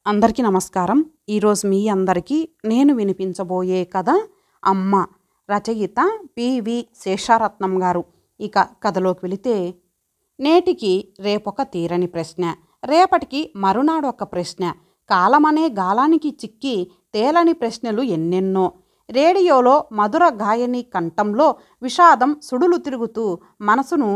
అందరికీ నమస్కారం. ఈరోజు మీ అందరికీ నేను వినిపించబోయే కథ అమ్మ. రచయిత పివి శేషారత్నం గారు. ఇక కథలోకి వెళితే, నేటికి రేపొక తీరని ప్రశ్న, రేపటికి మరునాడు ఒక ప్రశ్న, కాలమనే గాలానికి చిక్కి తేలని ప్రశ్నలు ఎన్నెన్నో. రేడియోలో మధుర గాయని కంఠంలో విషాదం సుడులు తిరుగుతూ మనసును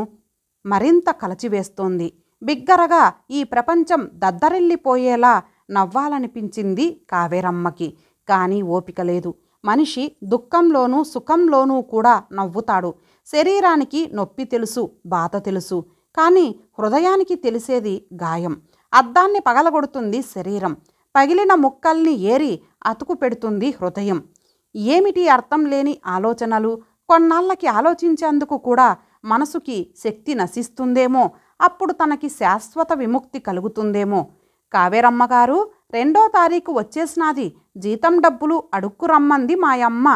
మరింత కలచివేస్తోంది. బిగ్గరగా ఈ ప్రపంచం దద్దరిల్లిపోయేలా నవ్వాలనిపించింది కావేరమ్మకి. కానీ ఓపిక లేదు. మనిషి దుఃఖంలోనూ సుఖంలోనూ కూడా నవ్వుతాడు. శరీరానికి నొప్పి తెలుసు, బాధ తెలుసు, కానీ హృదయానికి తెలిసేది గాయం. అద్దాన్ని పగలగొడుతుంది శరీరం, పగిలిన ముక్కల్ని ఏరి అతుకు పెడుతుంది హృదయం. ఏమిటి అర్థం లేని ఆలోచనలు? కొన్నాళ్ళకి ఆలోచించేందుకు కూడా మనసుకి శక్తి నశిస్తుందేమో. అప్పుడు తనకి శాశ్వత విముక్తి కలుగుతుందేమో. కావేరమ్మగారు, 2వ తారీఖు వచ్చేసినాది. జీతం డబ్బులు అడుక్కు రమ్మంది మాయమ్మ.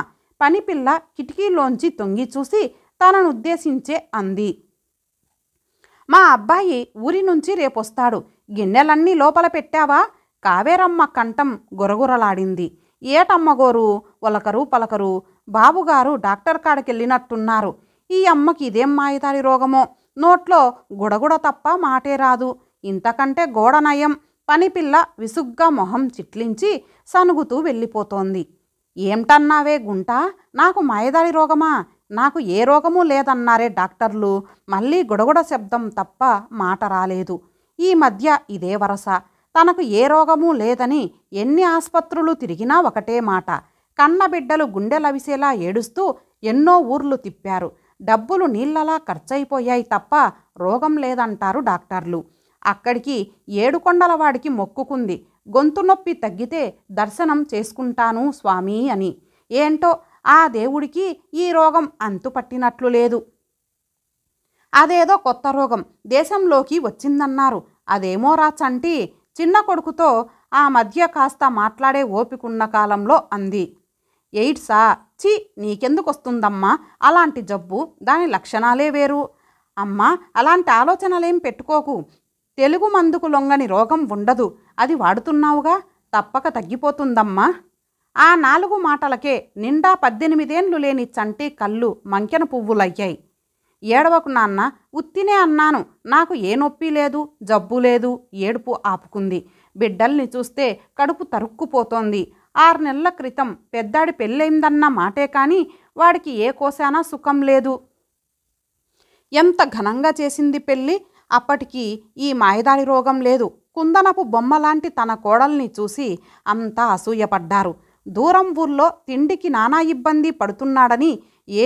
పనిపిల్ల కిటికీలోంచి తొంగి చూసి తననుద్దేశించే అంది. మా అబ్బాయి ఊరి నుంచి రేపొస్తాడు. గిన్నెలన్నీ లోపల పెట్టావా? కావేరమ్మ కంఠం గురగురలాడింది. ఏటమ్మగోరు ఒలకరు పలకరు. బాబుగారు డాక్టర్ కాడికెళ్ళినట్టున్నారు. ఈ అమ్మకి ఇదేం మాయదారి రోగమో. నోట్లో గుడగుడ తప్ప మాటే రాదు. ఇంతకంటే గోడ నయం. పనిపిల్ల విసుగ్గా మొహం చిట్లించి సనుగుతూ వెళ్ళిపోతోంది. ఏమిటన్నావే గుంట? నాకు మాయదారి రోగమా? నాకు ఏ రోగమూ లేదన్నారే డాక్టర్లు. మళ్ళీ గుడగుడ శబ్దం తప్ప మాట రాలేదు. ఈ మధ్య ఇదే వరస. తనకు ఏ రోగమూ లేదని ఎన్ని ఆస్పత్రులు తిరిగినా ఒకటే మాట. కన్నబిడ్డలు గుండెలవిసేలా ఏడుస్తూ ఎన్నో ఊర్లు తిప్పారు. డబ్బులు నీళ్లలా ఖర్చయిపోయాయి తప్ప రోగం లేదంటారు డాక్టర్లు. అక్కడికి ఏడుకొండలవాడికి మొక్కుకుంది. గొంతు నొప్పి తగ్గితే దర్శనం చేసుకుంటాను స్వామి అని. ఏంటో ఆ దేవుడికి ఈ రోగం అంతుపట్టినట్లు లేదు. అదేదో కొత్త రోగం దేశంలోకి వచ్చిందన్నారు. అదేమో రా చంటి, చిన్న కొడుకుతో ఆ మధ్య కాస్త మాట్లాడే ఓపికున్న కాలంలో అంది. ఎయిడ్సా? చి, నీకెందుకొస్తుందమ్మా అలాంటి జబ్బు? దాని లక్షణాలే వేరు. అమ్మా, అలాంటి ఆలోచనలేం పెట్టుకోకు. తెలుగు మందుకు లొంగని రోగం ఉండదు. అది వాడుతున్నావుగా, తప్పక తగ్గిపోతుందమ్మా. ఆ 4 మాటలకే నిండా 18 ఏండ్లు లేని చంటి కళ్ళు మంకెన పువ్వులయ్యాయి. ఏడవకు నాన్న, ఉత్తినే అన్నాను. నాకు ఏ నొప్పి లేదు, జబ్బు లేదు. ఏడుపు ఆపుకుంది. బిడ్డల్ని చూస్తే కడుపు తరుక్కుపోతోంది. 6 నెలల క్రితం పెద్దాడి పెళ్ళయిందన్న మాటే కానీ వాడికి ఏ కోశానా సుఖం లేదు. ఎంత ఘనంగా చేసింది పెళ్ళి. అప్పటికి ఈ మాయదారి రోగం లేదు. కుందనపు బొమ్మలాంటి తన కోడల్ని చూసి అంతా అసూయపడ్డారు. దూరం ఊర్లో తిండికి నానా ఇబ్బంది పడుతున్నాడని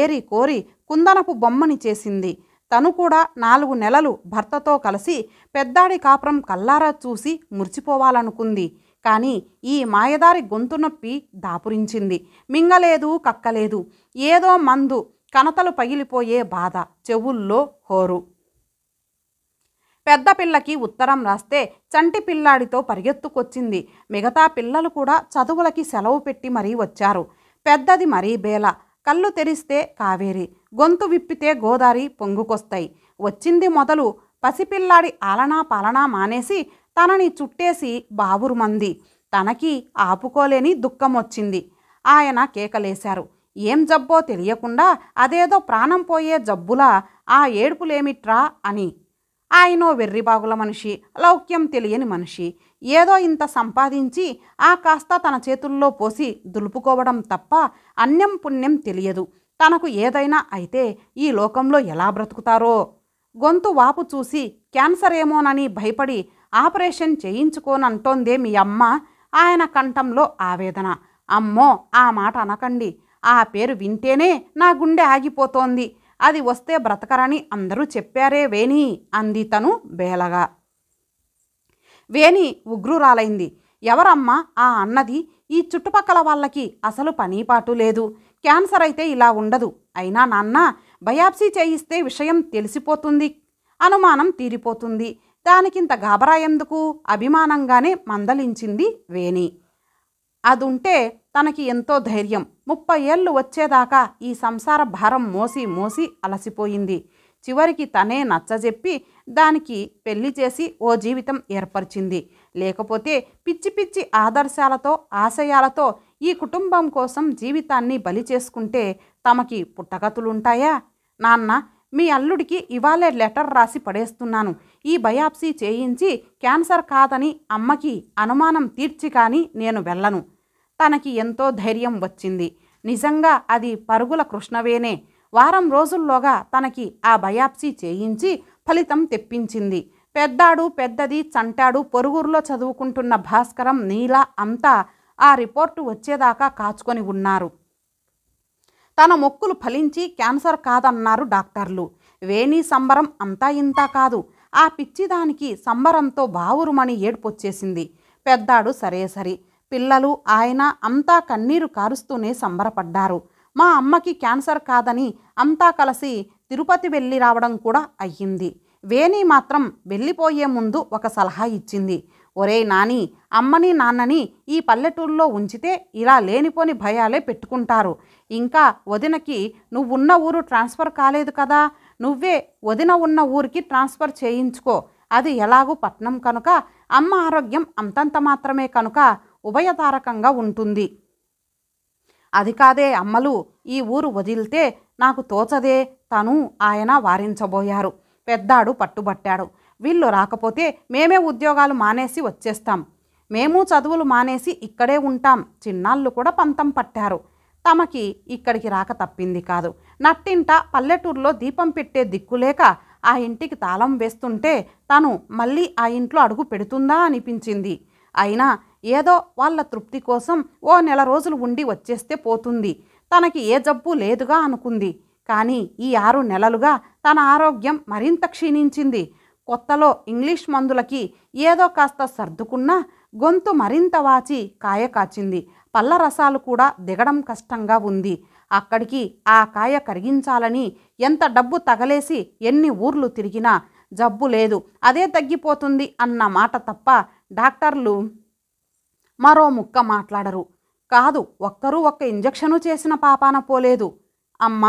ఏరి కోరి కుందనపు బొమ్మని చేసింది. తను కూడా 4 నెలలు భర్తతో కలిసి పెద్దాడి కాపురం కల్లారా చూసి మురిసిపోవాలనుకుంది. కానీ ఈ మాయదారి గొంతు నొప్పి దాపురించింది. మింగలేదు, కక్కలేదు. ఏదో మందు, కనతలు పగిలిపోయే బాధ, చెవుల్లో హోరు. పెద్ద పిల్లకి ఉత్తరం రాస్తే చంటి పిల్లాడితో పరిగెత్తుకొచ్చింది. మిగతా పిల్లలు కూడా చదువులకి సెలవు పెట్టి మరీ వచ్చారు. పెద్దది మరీ బేల. కళ్ళు తెరిస్తే కావేరి, గొంతు విప్పితే గోదారి పొంగుకొస్తాయి. వచ్చింది మొదలు పసిపిల్లాడి ఆలనా పాలనా మానేసి తనని చుట్టేసి బావురుమంది. తనకి ఆపుకోలేని దుఃఖం వచ్చింది. ఆయన కేకలేశారు. ఏం జబ్బో తెలియకుండా అదేదో ప్రాణం పోయే జబ్బులా ఆ ఏడుపులేమిట్రా అని. ఆయనో వెర్రిబాగుల మనిషి, లౌక్యం తెలియని మనిషి. ఏదో ఇంత సంపాదించి ఆ కాస్త తన చేతుల్లో పోసి దులుపుకోవడం తప్ప అన్యం పుణ్యం తెలియదు. తనకు ఏదైనా అయితే ఈ లోకంలో ఎలా బ్రతుకుతారో. గొంతు వాపు చూసి క్యాన్సర్ ఏమోనని భయపడి ఆపరేషన్ చేయించుకోనంటోందే మీ అమ్మ. ఆయన కంఠంలో ఆవేదన. అమ్మో, ఆ మాట అనకండి. ఆ పేరు వింటేనే నా గుండె ఆగిపోతోంది. అది వస్తే బ్రతకరని అందరూ చెప్పారే వేణి, అంది తను బేలగా. వేణి ఉగ్రురాలైంది. ఎవరమ్మా ఆ అన్నది? ఈ చుట్టుపక్కల వాళ్ళకి అసలు పనీపాటు లేదు. క్యాన్సర్ అయితే ఇలా ఉండదు. అయినా నాన్న, బయాప్సీ చేయిస్తే విషయం తెలిసిపోతుంది, అనుమానం తీరిపోతుంది. దానికింత గాబరా ఎందుకు? అభిమానంగానే మందలించింది వేణి. అదుంటే తనకి ఎంతో ధైర్యం. 30 ఏళ్ళు వచ్చేదాకా ఈ సంసార భారం మోసి మోసి అలసిపోయింది. చివరికి తనే నచ్చజెప్పి దానికి పెళ్లి చేసి ఓ జీవితం ఏర్పరిచింది. లేకపోతే పిచ్చి పిచ్చి ఆదర్శాలతో ఆశయాలతో ఈ కుటుంబం కోసం జీవితాన్ని బలి చేసుకుంటే తమకి పుట్టగతులుంటాయా? నాన్న, మీ అల్లుడికి ఇవాళే లెటర్ రాసి పడేస్తున్నాను. ఈ బయాప్సీ చేయించి క్యాన్సర్ కాదని అమ్మకి అనుమానం తీర్చి కానీ నేను వెళ్ళను. తనకి ఎంతో ధైర్యం వచ్చింది. నిజంగా అది పరుగుల కృష్ణవేనే. వారం రోజుల్లోగా తనకి ఆ బయాప్సీ చేయించి ఫలితం తెప్పించింది. పెద్దాడు పెద్దది చంటాడు పొరుగురులో చదువుకుంటున్న భాస్కరం నీల అంతా ఆ రిపోర్టు వచ్చేదాకా కాచుకొని ఉన్నారు. తన మొక్కులు ఫలించి క్యాన్సర్ కాదన్నారు డాక్టర్లు. వేణి సంబరం అంతా ఇంతా కాదు. ఆ పిచ్చిదానికి సంబరంతో బావురుమని ఏడ్పొచ్చేసింది. పెద్దాడు సరే, పిల్లలు ఆయన అంతా కన్నీరు కారుస్తూనే సంబరపడ్డారు. మా అమ్మకి క్యాన్సర్ కాదని అంతా కలిసి తిరుపతి వెళ్ళి రావడం కూడా అయ్యింది. వేణి మాత్రం వెళ్ళిపోయే ముందు ఒక సలహా ఇచ్చింది. ఒరేయ్ నాని, అమ్మని నాన్నని ఈ పల్లెటూరులో ఉంచితే ఇలా లేనిపోని భయాలే పెట్టుకుంటారు. ఇంకా వదినకి నువ్వున్న ఊరు ట్రాన్స్ఫర్ కాలేదు కదా, నువ్వే వదిన ఉన్న ఊరికి ట్రాన్స్ఫర్ చేయించుకో. అది ఎలాగూ పట్నం కనుక అమ్మ ఆరోగ్యం అంతంత మాత్రమే కనుక ఉభయతారకంగా ఉంటుంది. అది కాదే అమ్మలు, ఈ ఊరు వదిలితే నాకు తోచదే తను ఆయన వారించబోయారు. పెద్దాడు పట్టుబట్టాడు. వీళ్ళు రాకపోతే మేమే ఉద్యోగాలు మానేసి వచ్చేస్తాం. మేము చదువులు మానేసి ఇక్కడే ఉంటాం. చిన్నాళ్ళు కూడా పంతం పట్టారు. తమకి ఇక్కడికి రాక తప్పింది కాదు. నట్టింట పల్లెటూరులో దీపం పెట్టే దిక్కులేక ఆ ఇంటికి తాళం వేస్తుంటే తను మళ్ళీ ఆ ఇంట్లో అడుగు పెడుతుందా అనిపించింది. అయినా ఏదో వాళ్ళ తృప్తి కోసం ఓ నెల రోజులు ఉండి వచ్చేస్తే పోతుంది. తనకి ఏ జబ్బు లేదుగా అనుకుంది. కానీ ఈ 6 నెలలుగా తన ఆరోగ్యం మరింత క్షీణించింది. కొత్తలో ఇంగ్లీష్ మందులకి ఏదో కాస్త సర్దుకున్నా గొంతు మరింత వాచి కాయ కాచింది. పళ్ళ రసాలు కూడా దిగడం కష్టంగా ఉంది. అక్కడికి ఆ కాయ కరిగించాలని ఎంత డబ్బు తగలేసి ఎన్ని ఊర్లు తిరిగినా జబ్బు లేదు, అదే తగ్గిపోతుంది అన్న మాట తప్ప డాక్టర్లు మరో ముక్క మాట్లాడరు. కాదు, ఒక్కరూ ఒక్క ఇంజెక్షను చేసిన పాపాన పోలేదు. అమ్మ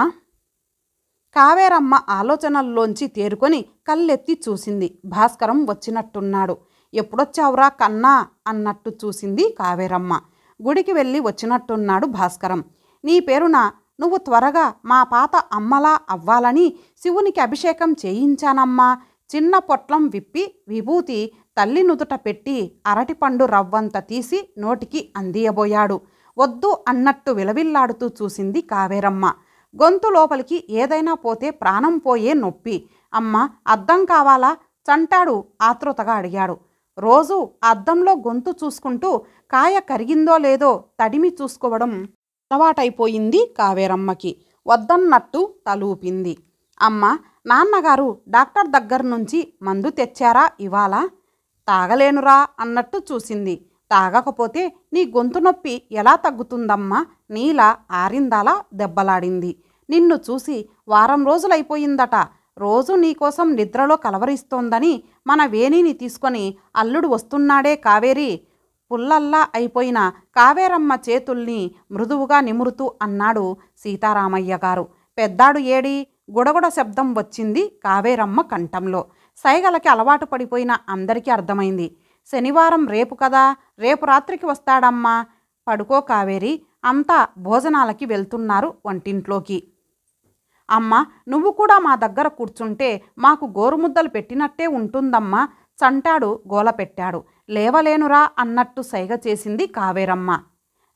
కావేరమ్మ ఆలోచనల్లోంచి తేరుకొని కళ్ళెత్తి చూసింది. భాస్కరం వచ్చినట్టున్నాడు. ఎప్పుడొచ్చావురా కన్నా అన్నట్టు చూసింది కావేరమ్మ. గుడికి వెళ్ళి వచ్చినట్టున్నాడు భాస్కరం. నీ పేరున నువ్వు త్వరగా మా పాత అమ్మలా అవ్వాలని శివునికి అభిషేకం చేయించానమ్మా. చిన్న పొట్లం విప్పి విభూతి తల్లి నుదుట పెట్టి అరటిపండు రవ్వంత తీసి నోటికి అందియబోయాడు. వద్దు అన్నట్టు విలవిల్లాడుతూ చూసింది కావేరమ్మ. గొంతు లోపలికి ఏదైనా పోతే ప్రాణం పోయే నొప్పి. అమ్మ అద్దం కావాలా? చంటాడు ఆతృతగా అడిగాడు. రోజు అద్దంలో గొంతు చూసుకుంటూ కాయ కరిగిందో లేదో తడిమి చూసుకోవడం అలవాటైపోయింది కావేరమ్మకి. వద్దన్నట్టు తలూపింది. అమ్మ నాన్నగారు డాక్టర్ దగ్గర నుంచి మందు తెచ్చారా ఇవాళ? తాగలేనురా అన్నట్టు చూసింది. తాగకపోతే నీ గొంతు నొప్పి ఎలా తగ్గుతుందమ్మా? నీల ఆరిందాలా దెబ్బలాడింది. నిన్ను చూసి వారం రోజులైపోయిందట. రోజు నీకోసం నిద్రలో కలవరిస్తోందని మన వేణిని తీసుకొని అల్లుడు వస్తున్నాడే కావేరి. పుల్లల్లా అయిపోయిన కావేరమ్మ చేతుల్ని మృదువుగా నిమురుతూ అన్నాడు సీతారామయ్య గారు. పెద్దాడు ఏడి? గుడగుడ శబ్దం వచ్చింది కావేరమ్మ కంఠంలో. సైగలకి అలవాటు పడిపోయిన అందరికీ అర్థమైంది. శనివారం రేపు కదా, రేపు రాత్రికి వస్తాడమ్మా. పడుకో కావేరి. అంతా భోజనాలకి వెళ్తున్నారు వంటింట్లోకి. అమ్మ నువ్వు కూడా మా దగ్గర కూర్చుంటే మాకు గోరుముద్దలు పెట్టినట్టే ఉంటుందమ్మా. చంటాడు గోల పెట్టాడు. లేవలేనురా అన్నట్టు సైగ చేసింది కావేరమ్మ.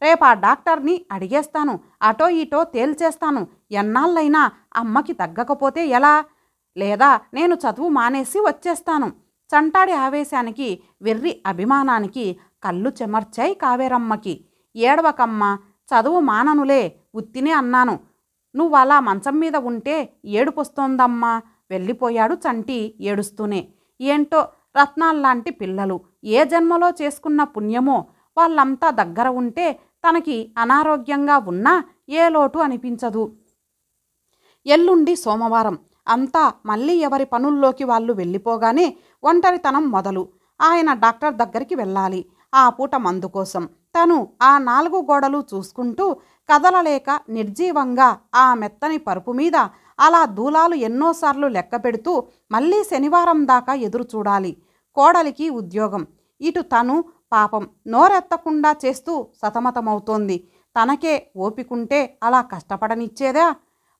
రేపా డాక్టర్ని అడిగేస్తాను, అటో ఇటో తేల్చేస్తాను. ఎన్నాళ్ళైనా అమ్మకి తగ్గకపోతే ఎలా? లేదా నేను చదువు మానేసి వచ్చేస్తాను. చంటాడి ఆవేశానికి వెర్రి అభిమానానికి కళ్ళు చెమర్చాయి కావేరమ్మకి. ఏడవకమ్మ, చదువు మాననులే, ఉత్తినే అన్నాను. నువ్వలా మంచం మీద ఉంటే ఏడుపొస్తోందమ్మా. వెళ్ళిపోయాడు చంటి ఏడుస్తూనే. ఏంటో రత్నాల్లాంటి పిల్లలు, ఏ జన్మలో చేసుకున్న పుణ్యమో. వాళ్ళంతా దగ్గర ఉంటే తనకి అనారోగ్యంగా ఉన్నా ఏ లోటు అనిపించదు. ఎల్లుండి సోమవారం. అంతా మళ్ళీ ఎవరి పనుల్లోకి వాళ్ళు వెళ్ళిపోగానే ఒంటరితనం మొదలు. ఆయన డాక్టర్ దగ్గరికి వెళ్ళాలి. ఆ పూట మందు కోసం తను ఆ 4 గోడలు చూసుకుంటూ కదలలేక నిర్జీవంగా ఆ మెత్తని పరుపు మీద అలా దూలాలు ఎన్నోసార్లు లెక్క పెడుతూ మళ్ళీ శనివారం దాకా ఎదురు చూడాలి. కోడలికి ఉద్యోగం. ఇటు తను పాపం నోరెత్తకుండా చేస్తూ సతమతమవుతోంది. తనకే ఓపికుంటే అలా కష్టపడనిచ్చేదా?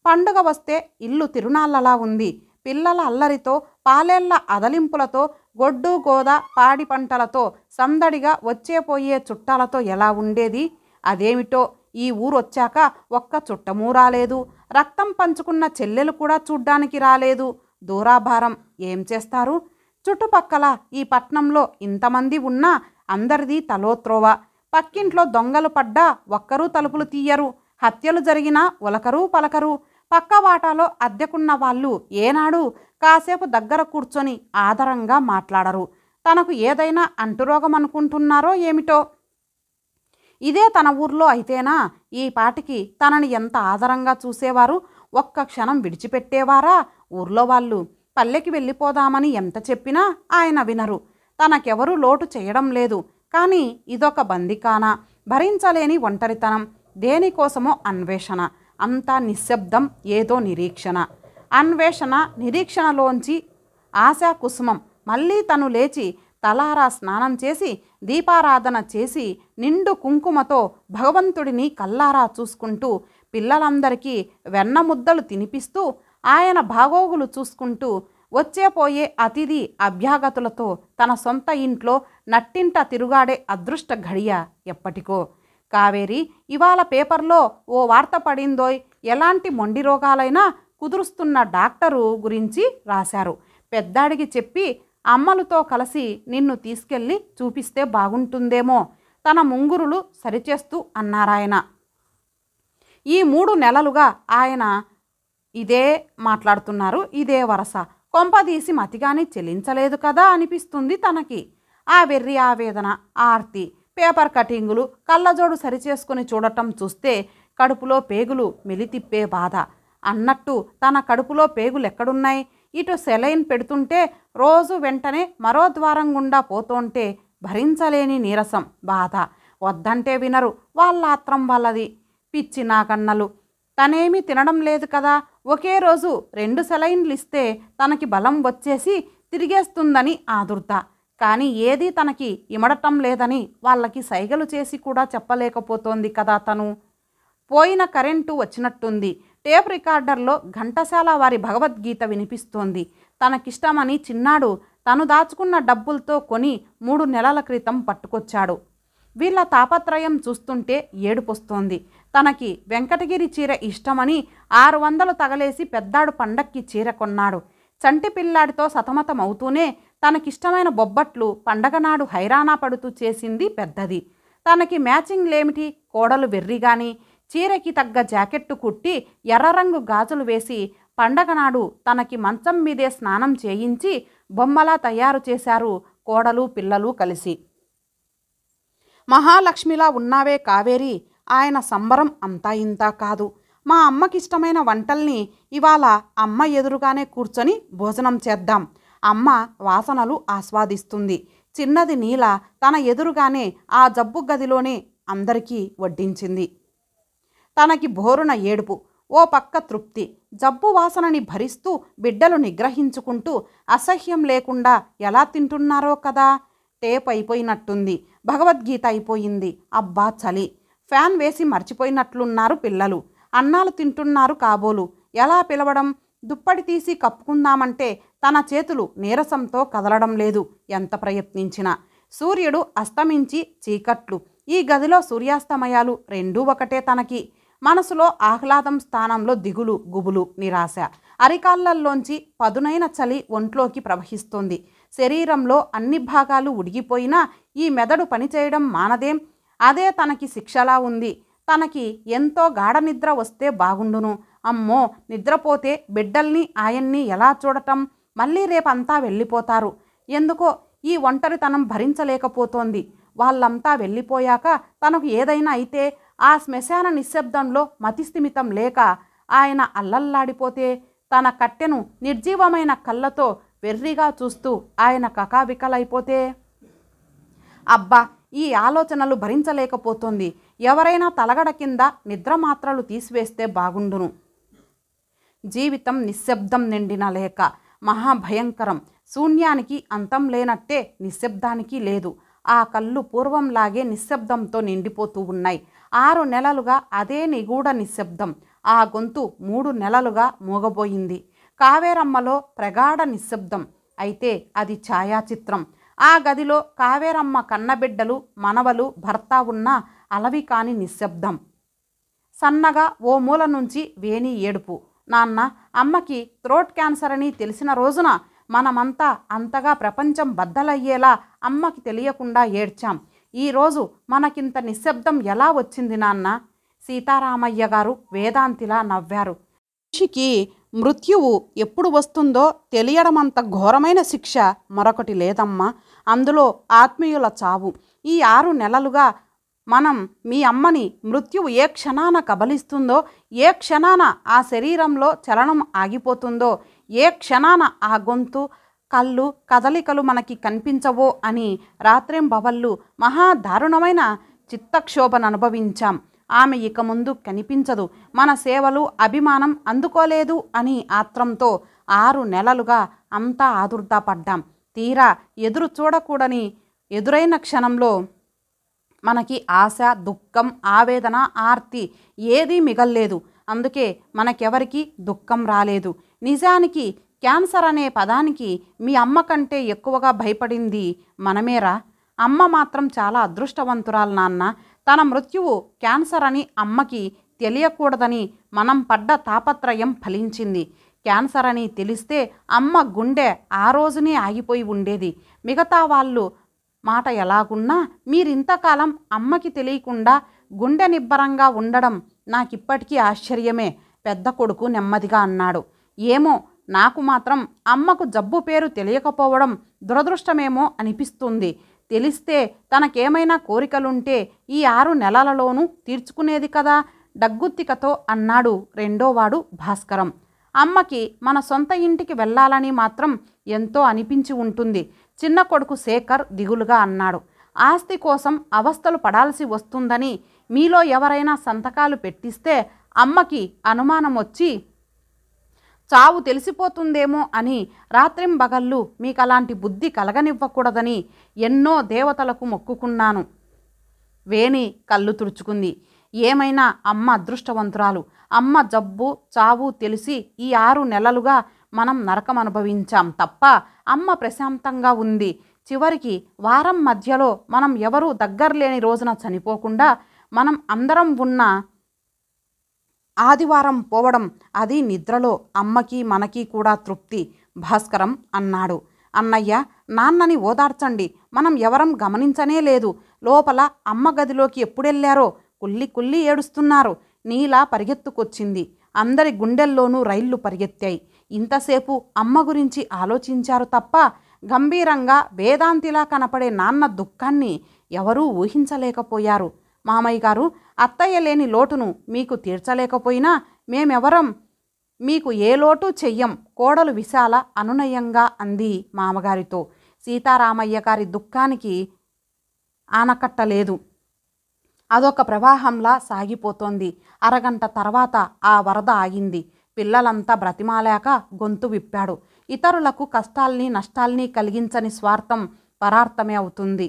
పండుగ వస్తే ఇల్లు తిరునాళ్ళలా ఉంది. పిల్లల అల్లరితో, పాలేళ్ల అదలింపులతో, గొడ్డు గోద పాడి పంటలతో, సందడిగా వచ్చేపోయే చుట్టాలతో ఎలా ఉండేది? అదేమిటో ఈ ఊరొచ్చాక ఒక్క చుట్టమూ రాలేదు. రక్తం పంచుకున్న చెల్లెలు కూడా చూడ్డానికి రాలేదు. దూరాభారం ఏం చేస్తారు? చుట్టుపక్కల ఈ పట్నంలో ఇంతమంది ఉన్నా అందరిది తలోత్రోవ. పక్కింట్లో దొంగలు పడ్డా ఒక్కరూ తలుపులు తీయరు. హత్యలు జరిగినా ఉలకరూ పలకరు. పక్క వాటాలో అద్దెకున్న వాళ్ళు ఏనాడు కాసేపు దగ్గర కూర్చొని ఆదరంగా మాట్లాడరు. తనకు ఏదైనా అంటురోగం అనుకుంటున్నారో ఏమిటో. ఇదే తన ఊర్లో అయితేనా ఈ పాటికి తనని ఎంత ఆదరంగా చూసేవారు. ఒక్క క్షణం విడిచిపెట్టేవారా? ఊర్లో వాళ్ళు పల్లెకి వెళ్ళిపోదామని ఎంత చెప్పినా ఆయన వినరు. తనకెవరూ లోటు చేయడం లేదు. కానీ ఇదొక బందికానా, భరించలేని ఒంటరితనం. దేనికోసమో అన్వేషణ. అంతా నిశ్శబ్దం, ఏదో నిరీక్షణ. అన్వేషణ, నిరీక్షణలోంచి ఆశా కుసుమం. మళ్ళీ తను లేచి తలారా స్నానం చేసి దీపారాధన చేసి నిండు కుంకుమతో భగవంతుడిని కల్లారా చూసుకుంటూ, పిల్లలందరికీ వెన్న ముద్దలు తినిపిస్తూ, ఆయన బాగోగులు చూసుకుంటూ, వచ్చేపోయే అతిథి అభ్యాగతులతో తన సొంత ఇంట్లో నట్టింట తిరుగాడే అదృష్ట ఘడియ ఎప్పటికో. కావేరి, ఇవాళ పేపర్లో ఓ వార్త పడిందోయ్. ఎలాంటి మొండి రోగాలైనా కుదురుస్తున్న డాక్టరు గురించి రాశారు. పెద్దాడికి చెప్పి అమ్మలతో కలిసి నిన్ను తీసుకెళ్ళి చూపిస్తే బాగుంటుందేమో తన ముంగురులు సరిచేస్తూ అన్నారాయన. ఈ 3 నెలలుగా ఆయన ఇదే మాట్లాడుతున్నారు. ఇదే వరస. కొంపదీసి మతిగాని చెల్లించలేదు కదా అనిపిస్తుంది తనకి. ఆ వెర్రి ఆవేదన, ఆర్తి, పేపర్ కటింగులు, కళ్ళజోడు సరిచేసుకుని చూడటం చూస్తే కడుపులో పేగులు మెలితిప్పే బాధ. అన్నట్టు తన కడుపులో పేగులెక్కడున్నాయి? ఇటు సెలైన్ పెడుతుంటే రోజు వెంటనే మరో ద్వారం గుండా పోతుంటే భరించలేని నీరసం, బాధ. వద్దంటే వినరు. వాళ్ళ ఆత్రం వాళ్ళది. పిచ్చి నాకన్నలు. తనేమీ తినడం లేదు కదా. ఒకే రోజు 2 సెలైన్లు ఇస్తే తనకి బలం వచ్చేసి తిరిగేస్తుందని ఆదుర్త. కానీ ఏదీ తనకి ఇమడటం లేదని వాళ్ళకి సైగలు చేసి కూడా చెప్పలేకపోతోంది కదా తను. పోయిన కరెంటు వచ్చినట్టుంది. టేప్ రికార్డర్లో ఘంటసాల వారి భగవద్గీత వినిపిస్తోంది. తనకిష్టమని చిన్నాడు తను దాచుకున్న డబ్బులతో కొని 3 నెలల క్రితం పట్టుకొచ్చాడు. వీళ్ళ తాపత్రయం చూస్తుంటే ఏడుపొస్తోంది. తనకి వెంకటగిరి చీర ఇష్టమని 600 తగలేసి పెద్దాడు పండక్కి చీర కొన్నాడు. చంటి పిల్లాడితో సతమతమవుతూనే తనకిష్టమైన బొబ్బట్లు పండగనాడు హైరానా పడుతూ చేసింది పెద్దది. తనకి మ్యాచింగ్లేమిటి? కోడలు వెర్రిగాని చీరకి తగ్గ జాకెట్టు కుట్టి ఎర్రరంగు గాజులు వేసి పండగనాడు తనకి మంచం మీదే స్నానం చేయించి బొమ్మలా తయారు చేశారు కోడలు పిల్లలు కలిసి. మహాలక్ష్మిలా ఉన్నావే కావేరి. ఆయన సంబరం అంతా ఇంతా కాదు. మా అమ్మకిష్టమైన వంటల్ని ఇవాళ అమ్మ ఎదురుగానే కూర్చొని భోజనం చేద్దాం. అమ్మ వాసనలు ఆస్వాదిస్తుంది. చిన్నది నీల తన ఎదురుగానే ఆ జబ్బు గదిలోనే అందరికీ వడ్డించింది. తనకి బోరున ఏడుపు, ఓ పక్క తృప్తి. జబ్బు వాసనని భరిస్తూ బిడ్డలు నిగ్రహించుకుంటూ అసహ్యం లేకుండా ఎలా తింటున్నారో కదా. టేప్ అయిపోయినట్టుంది. భగవద్గీత అయిపోయింది. అబ్బా చలి. ఫ్యాన్ వేసి మర్చిపోయినట్లున్నారు పిల్లలు. అన్నాలు తింటున్నారు కాబోలు. ఎలా పిలవడం? దుప్పటి తీసి కప్పుకుందామంటే తన చేతులు నీరసంతో కదలడం లేదు ఎంత ప్రయత్నించినా. సూర్యుడు అస్తమించి చీకట్లు. ఈ గదిలో సూర్యాస్తమయాలు రెండూ ఒకటే తనకి. మనసులో ఆహ్లాదం స్థానంలో దిగులు, గుబులు, నిరాశ. అరికాళ్ళల్లోంచి పదునైన చలి ఒంట్లోకి ప్రవహిస్తోంది. శరీరంలో అన్ని భాగాలు ఉడిగిపోయినా ఈ మెదడు పనిచేయడం మానదేం? అదే తనకి శిక్షలా ఉంది. తనకి ఎంతో గాఢ నిద్ర వస్తే బాగుండును. అమ్మో, నిద్రపోతే బిడ్డల్ని ఆయన్ని ఎలా చూడటం? మళ్ళీ రేపంతా వెళ్ళిపోతారు. ఎందుకో ఈ ఒంటరితనం భరించలేకపోతోంది. వాళ్ళంతా వెళ్ళిపోయాక తనకు ఏదైనా అయితే ఆ శ్మశాన నిశ్శబ్దంలో మతిస్థిమితం లేక ఆయన అల్లల్లాడిపోతే, తన కట్టెను నిర్జీవమైన కళ్ళతో వెర్రిగా చూస్తూ ఆయన కకావికలైపోతే. అబ్బా, ఈ ఆలోచనలు భరించలేకపోతోంది. ఎవరైనా తలగడ కింద నిద్రమాత్రలు తీసివేస్తే బాగుండును. జీవితం నిశ్శబ్దం నిండిన లేక మహాభయంకరం. శూన్యానికి అంతం లేనట్టే నిశ్శబ్దానికి లేదు. ఆ కళ్ళు పూర్వంలాగే నిశ్శబ్దంతో నిండిపోతూ ఉన్నాయి. 6 నెలలుగా అదే నిగూఢ నిశ్శబ్దం. ఆ గొంతు 3 నెలలుగా మూగబోయింది. కావేరమ్మలో ప్రగాఢ నిశ్శబ్దం. అయితే అది ఛాయాచిత్రం. ఆ గదిలో కావేరమ్మ కన్నబిడ్డలు, మనవలు, భర్త ఉన్న అలవి కాని నిశ్శబ్దం. సన్నగా ఓ మూల నుంచి వేణి ఏడుపు. నాన్న, అమ్మకి థ్రోట్ క్యాన్సర్ అని తెలిసిన రోజున మనమంతా అంతగా ప్రపంచం బద్దలయ్యేలా అమ్మకి తెలియకుండా ఏడ్చాం. ఈరోజు మనకింత నిశ్శబ్దం ఎలా వచ్చింది నాన్న? సీతారామయ్య గారు వేదాంతిలా నవ్వారు. మనిషికి మృత్యువు ఎప్పుడు వస్తుందో తెలియడమంత ఘోరమైన శిక్ష మరొకటి లేదమ్మా. అందులో ఆత్మీయుల చావు. ఈ 6 నెలలుగా మనం మీ అమ్మని మృత్యువు ఏ క్షణాన కబలిస్తుందో, ఏ క్షణాన ఆ శరీరంలో చలనం ఆగిపోతుందో, ఏ క్షణాన ఆ గొంతు, కళ్ళు, కదలికలు మనకి కనిపించవో అని రాత్రింబవళ్ళు మహాదారుణమైన చిత్తక్షోభను అనుభవించాం. ఆమె ఇక ముందు కనిపించదు, మన సేవలు, అభిమానం అందుకోలేదు అని ఆత్రంతో 6 నెలలుగా అంతా ఆదుర్దాపడ్డాం. తీరా ఎదురు చూడకూడని ఎదురైన క్షణంలో మనకి ఆశ, దుఃఖం, ఆవేదన, ఆర్తి ఏదీ మిగల్లేదు. అందుకే మనకెవరికి దుఃఖం రాలేదు. నిజానికి క్యాన్సర్ అనే పదానికి మీ అమ్మ కంటే ఎక్కువగా భయపడింది మనమేరా. అమ్మ మాత్రం చాలా అదృష్టవంతురాలు నాన్న. తన మృత్యువు క్యాన్సర్ అని అమ్మకి తెలియకూడదని మనం పడ్డ తాపత్రయం ఫలించింది. క్యాన్సర్ అని తెలిస్తే అమ్మ గుండె ఆ రోజునే ఆగిపోయి ఉండేది. మిగతా వాళ్ళు మాట ఎలాగున్నా మీరింతకాలం అమ్మకి తెలియకుండా గుండె నిబ్బరంగా ఉండడం నాకిప్పటికీ ఆశ్చర్యమే, పెద్ద కొడుకు నెమ్మదిగా అన్నాడు. ఏమో, నాకు మాత్రం అమ్మకు జబ్బు పేరు తెలియకపోవడం దురదృష్టమేమో అనిపిస్తుంది. తెలిస్తే తనకేమైనా కోరికలుంటే ఈ 6 నెలలలోనూ తీర్చుకునేది కదా డగ్గుత్తికతో అన్నాడు రెండోవాడు భాస్కరం. అమ్మకి మన సొంత ఇంటికి వెళ్ళాలని మాత్రం ఎంతో అనిపించి ఉంటుంది, చిన్న కొడుకు శేఖర్ దిగులుగా అన్నాడు. ఆస్తి కోసం అవస్థలు పడాల్సి వస్తుందని మీలో ఎవరైనా సంతకాలు పెట్టిస్తే అమ్మకి అనుమానం వచ్చి చావు తెలిసిపోతుందేమో అని రాత్రింబగళ్ళు మీకు అలాంటి బుద్ధి కలగనివ్వకూడదని ఎన్నో దేవతలకు మొక్కుకున్నాను. వేణి కళ్ళు తుడుచుకుంది. ఏమైనా అమ్మ అదృష్టవంతురాలు. అమ్మ జబ్బు, చావు తెలిసి ఈ 6 నెలలుగా మనం నరకం అనుభవించాం తప్ప అమ్మ ప్రశాంతంగా ఉంది. చివరికి వారం మధ్యలో మనం ఎవరూ దగ్గరలేని రోజున చనిపోకుండా మనం అందరం ఉన్న ఆదివారం పోవడం, అది నిద్రలో అమ్మకి మనకి కూడా తృప్తి. భాస్కరం అన్నాడు. అన్నయ్య, నాన్నని ఓదార్చండి. మనం ఎవరం గమనించనే లేదు. లోపల అమ్మ గదిలోకి ఎప్పుడెళ్ళారో కుల్లి కుల్లి ఏడుస్తున్నారు. నీలా పరిగెత్తుకొచ్చింది. అందరి గుండెల్లోనూ రైళ్లు పరిగెత్తాయి. ఇంతసేపు అమ్మ గురించి ఆలోచించారు తప్ప గంభీరంగా వేదాంతిలా కనపడే నాన్న దుఃఖాన్ని ఎవరూ ఊహించలేకపోయారు. మామయ్య గారు, అత్తయ్య లేని లోటును మీకు తీర్చలేకపోయినా మేమెవరం మీకు ఏ లోటు చెయ్యం. కోడలు విశాల అనునయంగా అంది మామగారితో. సీతారామయ్య గారి దుఃఖానికి ఆనకట్టలేదు. అదొక ప్రవాహంలా సాగిపోతోంది. అరగంట తర్వాత ఆ వరద ఆగింది. పిల్లలంతా బ్రతిమాలాక గొంతు విప్పాడు. ఇతరులకు కష్టాల్ని, నష్టాల్ని కలిగించని స్వార్థం పరార్థమే అవుతుంది.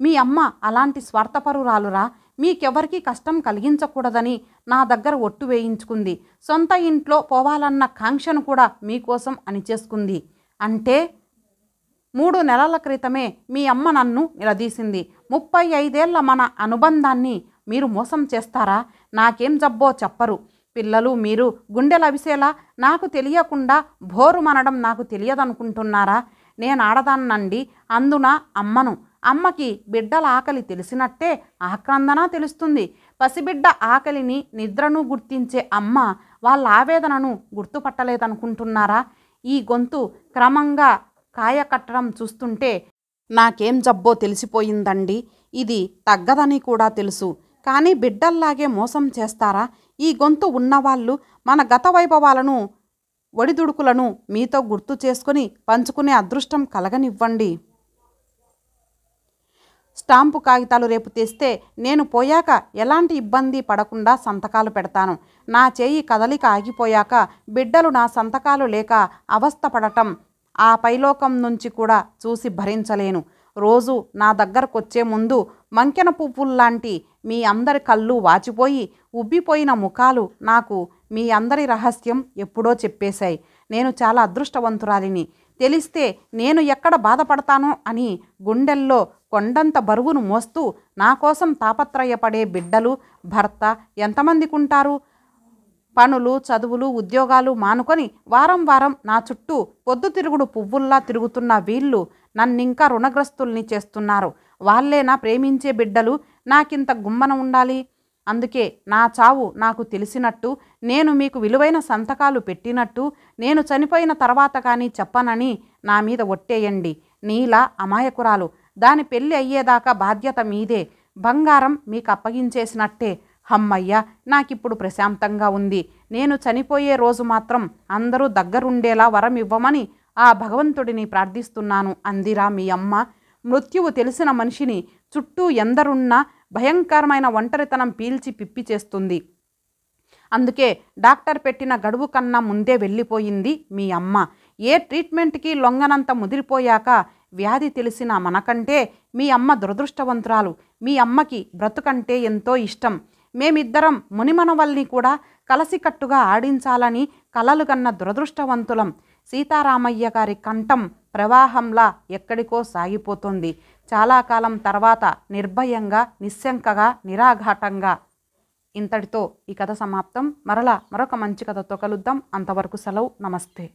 మీ అమ్మ అలాంటి స్వార్థపరురాలురా. మీకెవరికి కష్టం కలిగించకూడదని నా దగ్గర ఒట్టు వేయించుకుంది. సొంత ఇంట్లో పోవాలన్న కాంక్షను కూడా మీకోసం అణిచేసుకుంది. అంటే 3 నెలల క్రితమే మీ అమ్మ నన్ను నిలదీసింది. 35 ఏళ్ల మన అనుబంధాన్ని మీరు మోసం చేస్తారా? నాకేం జబ్బో చెప్పరు. పిల్లలు మీరు గుండెలవిసేలా నాకు తెలియకుండా భోరు మనడం నాకు తెలియదనుకుంటున్నారా? నేను ఆడదాన్నండి, అందున అమ్మను. అమ్మకి బిడ్డల ఆకలి తెలిసినట్టే ఆక్రందన తెలుస్తుంది. పసిబిడ్డ ఆకలిని, నిద్రను గుర్తించే అమ్మ వాళ్ళ ఆవేదనను గుర్తుపట్టలేదనుకుంటున్నారా? ఈ గొంతు క్రమంగా కాయ కట్టడం చూస్తుంటే నాకేం జబ్బో తెలిసిపోయిందండి. ఇది తగ్గదని కూడా తెలుసు. కానీ బిడ్డల్లాగే మోసం చేస్తారా? ఈ గొంతు ఉన్నవాళ్ళు మన గత వైభవాలను, ఒడిదుడుకులను మీతో గుర్తు చేసుకుని పంచుకునే అదృష్టం కలగనివ్వండి. స్టాంపు కాగితాలు రేపు తెస్తే నేను పోయాక ఎలాంటి ఇబ్బంది పడకుండా సంతకాలు పెడతాను. నా చేయి కదలిక ఆగిపోయాక బిడ్డలు నా సంతకాలు లేక అవస్థ పడటం ఆ పైలోకం నుంచి కూడా చూసి భరించలేను. రోజు నా దగ్గరకొచ్చే ముందు మంకెన పువ్వుల్లాంటి మీ అందరి కళ్ళు వాచిపోయి ఉబ్బిపోయిన ముఖాలు నాకు మీ అందరి రహస్యం ఎప్పుడో చెప్పేశాయి. నేను చాలా అదృష్టవంతురాలిని. తెలిస్తే నేను ఎక్కడ బాధపడతానో అని గుండెల్లో కొండంత బరువును మోస్తూ నా కోసం తాపత్రయపడే బిడ్డలు, భర్త ఎంతమందికుంటారు? పనులు, చదువులు, ఉద్యోగాలు మానుకొని వారం వారం నా చుట్టూ పొద్దుతిరుగుడు పువ్వుల్లా తిరుగుతున్న వీళ్ళు నన్నింకా రుణగ్రస్తుల్ని చేస్తున్నారు. వాళ్ళేనా ప్రేమించే బిడ్డలు? నాకింత గుమ్మన ఉండాలి? అందుకే నా చావు నాకు తెలిసినట్టు, నేను మీకు విలువైన సంతకాలు పెట్టినట్టు, నేను చనిపోయిన తర్వాత కానీ చెప్పనని నా మీద ఒట్టేయండి. నీలా అమాయకురాలు. దాని పెళ్ళి అయ్యేదాకా బాధ్యత మీదే. బంగారం మీకు అప్పగించేసినట్టే. హమ్మయ్య, నాకిప్పుడు ప్రశాంతంగా ఉంది. నేను చనిపోయే రోజు మాత్రం అందరూ దగ్గరుండేలా వరం ఇవ్వమని ఆ భగవంతుడిని ప్రార్థిస్తున్నాను అందిరా మీ అమ్మ. మృత్యువు తెలిసిన మనిషిని చుట్టూ ఎందరున్నా భయంకరమైన ఒంటరితనం పీల్చి పిప్పి చేస్తుంది. అందుకే డాక్టర్ పెట్టిన గడువు కన్నా ముందే వెళ్ళిపోయింది మీ అమ్మ. ఏ ట్రీట్మెంట్కి లొంగనంత ముదిరిపోయాక వ్యాధి తెలిసిన మనకంటే మీ అమ్మ దురదృష్టవంతురాలు. మీ అమ్మకి బ్రతుకంటే ఎంతో ఇష్టం. మేమిద్దరం మునిమనవల్ని కూడా కలసికట్టుగా ఆడించాలని కలలు కన్న దురదృష్టవంతులం. సీతారామయ్య గారి కంఠం ప్రవాహంలా ఎక్కడికో సాగిపోతుంది. చాలా కాలం తర్వాత నిర్భయంగా, నిశ్శంకగా, నిరాఘాటంగా. ఇంతటితో ఈ కథ సమాప్తం. మరలా మరొక మంచి కథతో కలుద్దాం. అంతవరకు సెలవు. నమస్తే.